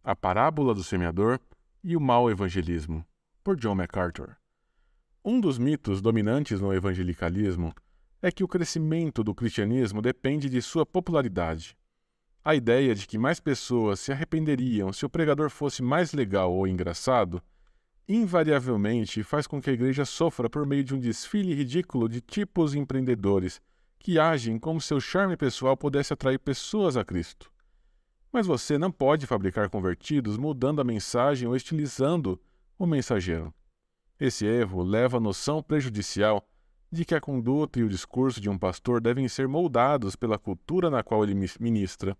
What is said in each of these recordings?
A Parábola do Semeador e o Mau Evangelismo, por John MacArthur. Um dos mitos dominantes no evangelicalismo é que o crescimento do cristianismo depende de sua popularidade. A ideia de que mais pessoas se arrependeriam se o pregador fosse mais legal ou engraçado, invariavelmente faz com que a igreja sofra por meio de um desfile ridículo de tipos empreendedores que agem como se seu charme pessoal pudesse atrair pessoas a Cristo. Mas você não pode fabricar convertidos mudando a mensagem ou estilizando o mensageiro. Esse erro leva à noção prejudicial de que a conduta e o discurso de um pastor devem ser moldados pela cultura na qual ele ministra.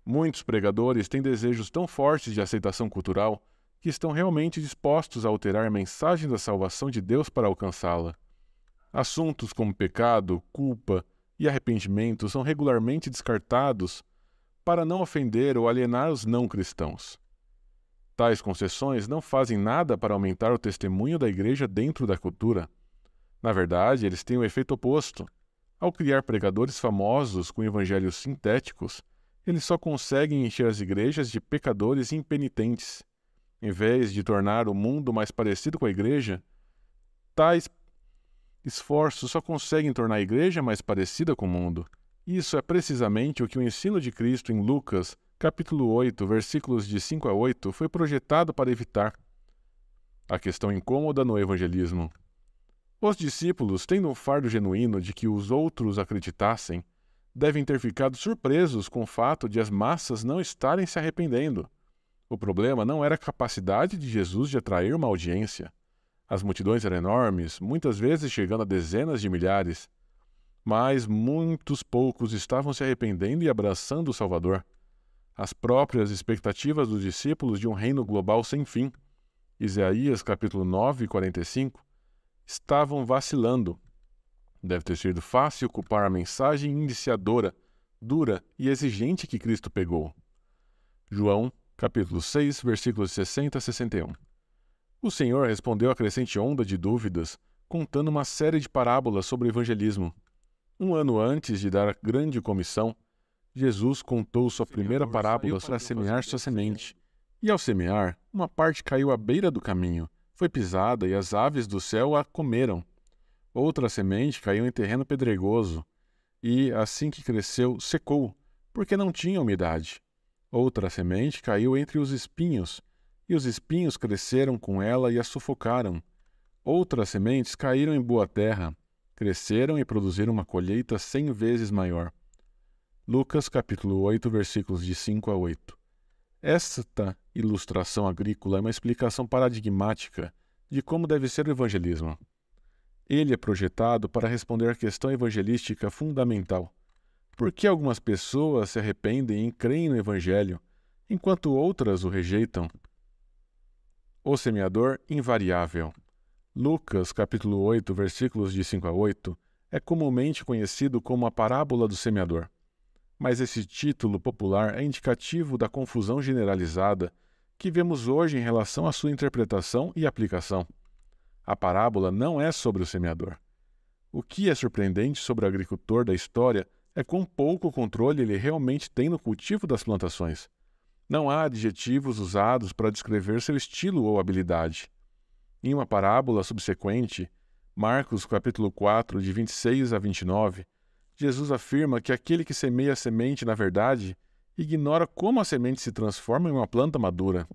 Muitos pregadores têm desejos tão fortes de aceitação cultural que estão realmente dispostos a alterar a mensagem da salvação de Deus para alcançá-la. Assuntos como pecado, culpa e arrependimento são regularmente descartados para não ofender ou alienar os não-cristãos. Tais concessões não fazem nada para aumentar o testemunho da igreja dentro da cultura. Na verdade, eles têm o efeito oposto. Ao criar pregadores famosos com evangelhos sintéticos, eles só conseguem encher as igrejas de pecadores impenitentes. Em vez de tornar o mundo mais parecido com a igreja, tais esforços só conseguem tornar a igreja mais parecida com o mundo. Isso é precisamente o que o ensino de Cristo em Lucas, capítulo 8, versículos de 5 a 8, foi projetado para evitar. A questão incômoda no evangelismo. Os discípulos, tendo um fardo genuíno de que os outros acreditassem, devem ter ficado surpresos com o fato de as massas não estarem se arrependendo. O problema não era a capacidade de Jesus de atrair uma audiência. As multidões eram enormes, muitas vezes chegando a dezenas de milhares. Mas muitos poucos estavam se arrependendo e abraçando o Salvador. As próprias expectativas dos discípulos de um reino global sem fim, Isaías capítulo 9, 45, estavam vacilando. Deve ter sido fácil culpar a mensagem iniciadora, dura e exigente que Cristo pegou. João capítulo 6, versículos 60 a 61. O Senhor respondeu à crescente onda de dúvidas, contando uma série de parábolas sobre o evangelismo. Um ano antes de dar a grande comissão, Jesus contou sua primeira parábola para semear sua semente. E ao semear, uma parte caiu à beira do caminho, foi pisada e as aves do céu a comeram. Outra semente caiu em terreno pedregoso e, assim que cresceu, secou, porque não tinha umidade. Outra semente caiu entre os espinhos, e os espinhos cresceram com ela e a sufocaram. Outras sementes caíram em boa terra, cresceram e produziram uma colheita 100 vezes maior. Lucas capítulo 8, versículos de 5 a 8. Esta ilustração agrícola é uma explicação paradigmática de como deve ser o evangelismo. Ele é projetado para responder à questão evangelística fundamental. Por que algumas pessoas se arrependem e creem no evangelho, enquanto outras o rejeitam? O semeador invariável. Lucas, capítulo 8, versículos de 5 a 8, é comumente conhecido como a parábola do semeador. Mas esse título popular é indicativo da confusão generalizada que vemos hoje em relação à sua interpretação e aplicação. A parábola não é sobre o semeador. O que é surpreendente sobre o agricultor da história é quão pouco controle ele realmente tem no cultivo das plantações. Não há adjetivos usados para descrever seu estilo ou habilidade. Em uma parábola subsequente, Marcos capítulo 4, de 26 a 29, Jesus afirma que aquele que semeia a semente, na verdade, ignora como a semente se transforma em uma planta madura.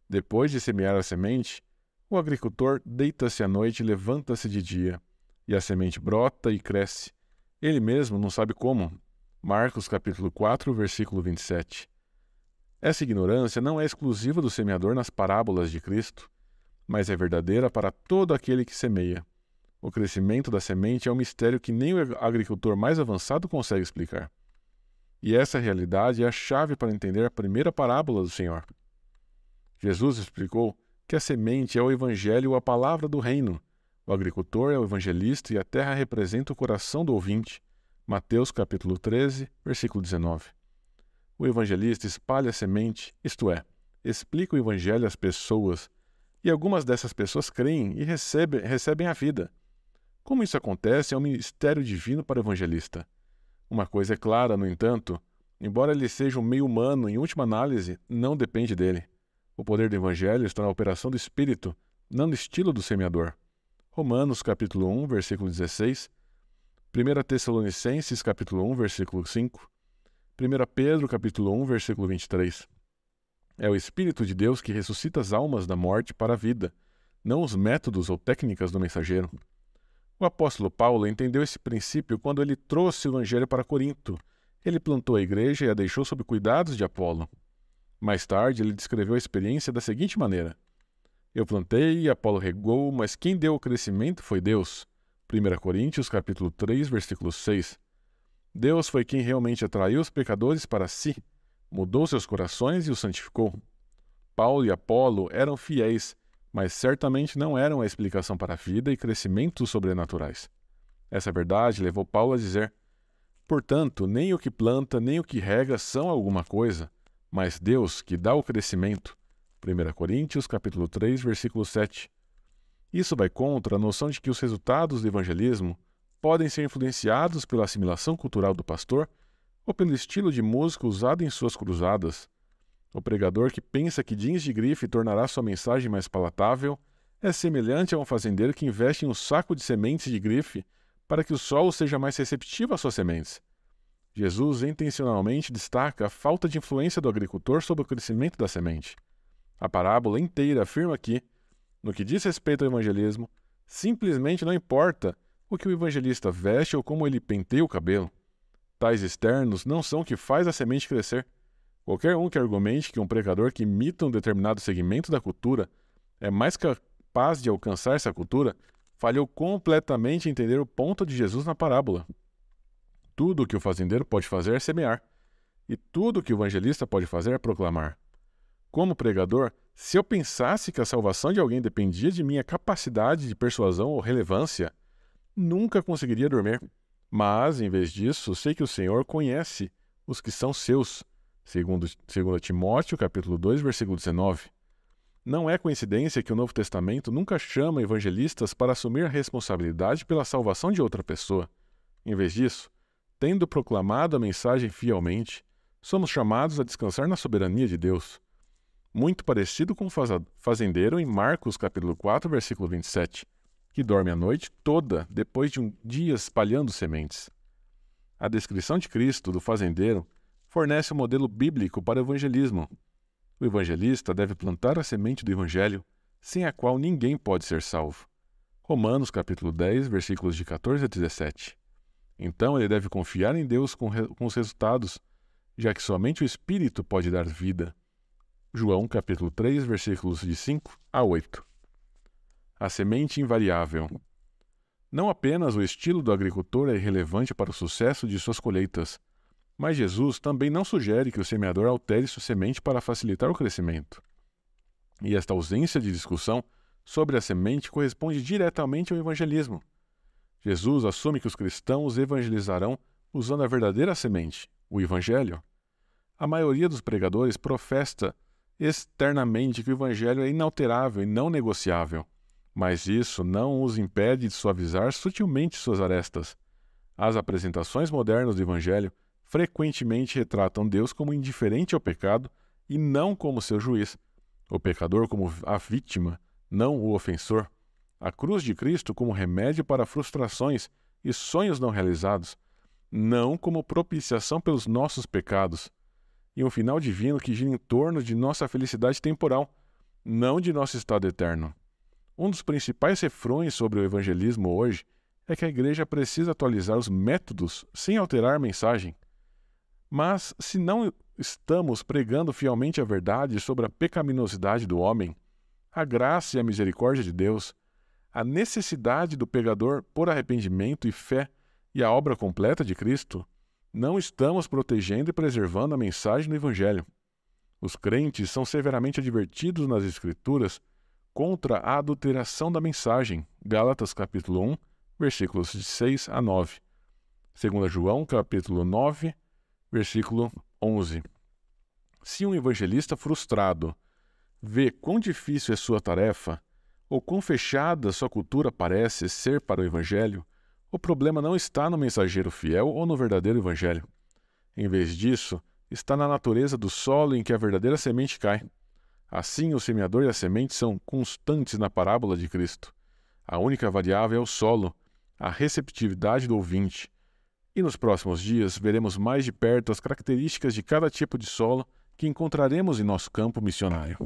Depois de semear a semente, o agricultor deita-se à noite e levanta-se de dia, e a semente brota e cresce. Ele mesmo não sabe como. Marcos capítulo 4, versículo 27. Essa ignorância não é exclusiva do semeador nas parábolas de Cristo, mas é verdadeira para todo aquele que semeia. O crescimento da semente é um mistério que nem o agricultor mais avançado consegue explicar. E essa realidade é a chave para entender a primeira parábola do Senhor. Jesus explicou que a semente é o evangelho ou a palavra do reino. O agricultor é o evangelista e a terra representa o coração do ouvinte. Mateus capítulo 13, versículo 19. O evangelista espalha a semente, isto é, explica o evangelho às pessoas, e algumas dessas pessoas creem e recebem a vida. Como isso acontece é um mistério divino para o evangelista. Uma coisa é clara, no entanto, Embora ele seja um meio humano, em última análise, não depende dele. O poder do Evangelho está na operação do Espírito, não no estilo do semeador. Romanos, capítulo 1, versículo 16. 1 Tessalonicenses, capítulo 1, versículo 5. 1 Pedro, capítulo 1, versículo 23. É o Espírito de Deus que ressuscita as almas da morte para a vida, não os métodos ou técnicas do mensageiro. O apóstolo Paulo entendeu esse princípio quando ele trouxe o Evangelho para Corinto. Ele plantou a igreja e a deixou sob cuidados de Apolo. Mais tarde, ele descreveu a experiência da seguinte maneira: Eu plantei e Apolo regou, mas quem deu o crescimento foi Deus. 1 Coríntios, capítulo 3, versículo 6. Deus foi quem realmente atraiu os pecadores para si, mudou seus corações e os santificou. Paulo e Apolo eram fiéis, mas certamente não eram a explicação para a vida e crescimentos sobrenaturais. Essa verdade levou Paulo a dizer: Portanto, nem o que planta, nem o que rega são alguma coisa, mas Deus que dá o crescimento. 1 Coríntios, capítulo 3, versículo 7. Isso vai contra a noção de que os resultados do evangelismo podem ser influenciados pela assimilação cultural do pastor ou pelo estilo de música usado em suas cruzadas. O pregador que pensa que jeans de grife tornará sua mensagem mais palatável é semelhante a um fazendeiro que investe em um saco de sementes de grife para que o solo seja mais receptivo às suas sementes. Jesus intencionalmente destaca a falta de influência do agricultor sobre o crescimento da semente. A parábola inteira afirma que, no que diz respeito ao evangelismo, simplesmente não importa o que o evangelista veste ou como ele penteia o cabelo. Tais externos não são o que faz a semente crescer. Qualquer um que argumente que um pregador que imita um determinado segmento da cultura é mais capaz de alcançar essa cultura falhou completamente em entender o ponto de Jesus na parábola. Tudo o que o fazendeiro pode fazer é semear, e tudo o que o evangelista pode fazer é proclamar. Como pregador, se eu pensasse que a salvação de alguém dependia de minha capacidade de persuasão ou relevância, nunca conseguiria dormir. Mas, em vez disso, sei que o Senhor conhece os que são seus. Segundo Timóteo, capítulo 2, versículo 19. Não é coincidência que o Novo Testamento nunca chama evangelistas para assumir a responsabilidade pela salvação de outra pessoa. Em vez disso, tendo proclamado a mensagem fielmente, somos chamados a descansar na soberania de Deus. Muito parecido com o fazendeiro em Marcos, capítulo 4, versículo 27, que dorme a noite toda depois de um dia espalhando sementes. A descrição de Cristo, do fazendeiro, fornece um modelo bíblico para o evangelismo. O evangelista deve plantar a semente do evangelho, sem a qual ninguém pode ser salvo. Romanos, capítulo 10, versículos de 14 a 17. Então ele deve confiar em Deus com os resultados, já que somente o Espírito pode dar vida. João, capítulo 3, versículos de 5 a 8. A semente invariável. Não apenas o estilo do agricultor é irrelevante para o sucesso de suas colheitas, mas Jesus também não sugere que o semeador altere sua semente para facilitar o crescimento. E esta ausência de discussão sobre a semente corresponde diretamente ao evangelismo. Jesus assume que os cristãos evangelizarão usando a verdadeira semente, o evangelho. A maioria dos pregadores professa externamente que o evangelho é inalterável e não negociável, mas isso não os impede de suavizar sutilmente suas arestas. As apresentações modernas do evangelho frequentemente retratam Deus como indiferente ao pecado e não como seu juiz, o pecador como a vítima, não o ofensor, a cruz de Cristo como remédio para frustrações e sonhos não realizados, não como propiciação pelos nossos pecados, e um final divino que gira em torno de nossa felicidade temporal, não de nosso estado eterno. Um dos principais refrões sobre o evangelismo hoje é que a igreja precisa atualizar os métodos sem alterar a mensagem. Mas, se não estamos pregando fielmente a verdade sobre a pecaminosidade do homem, a graça e a misericórdia de Deus, a necessidade do pecador por arrependimento e fé e a obra completa de Cristo, não estamos protegendo e preservando a mensagem do Evangelho. Os crentes são severamente advertidos nas Escrituras contra a adulteração da mensagem. Gálatas capítulo 1, versículos de 6 a 9. 2 João capítulo 9, versículo 11. Se um evangelista frustrado vê quão difícil é sua tarefa, ou quão fechada sua cultura parece ser para o evangelho, o problema não está no mensageiro fiel ou no verdadeiro evangelho. Em vez disso, está na natureza do solo em que a verdadeira semente cai. Assim, o semeador e a semente são constantes na parábola de Cristo. A única variável é o solo, a receptividade do ouvinte. E nos próximos dias veremos mais de perto as características de cada tipo de solo que encontraremos em nosso campo missionário.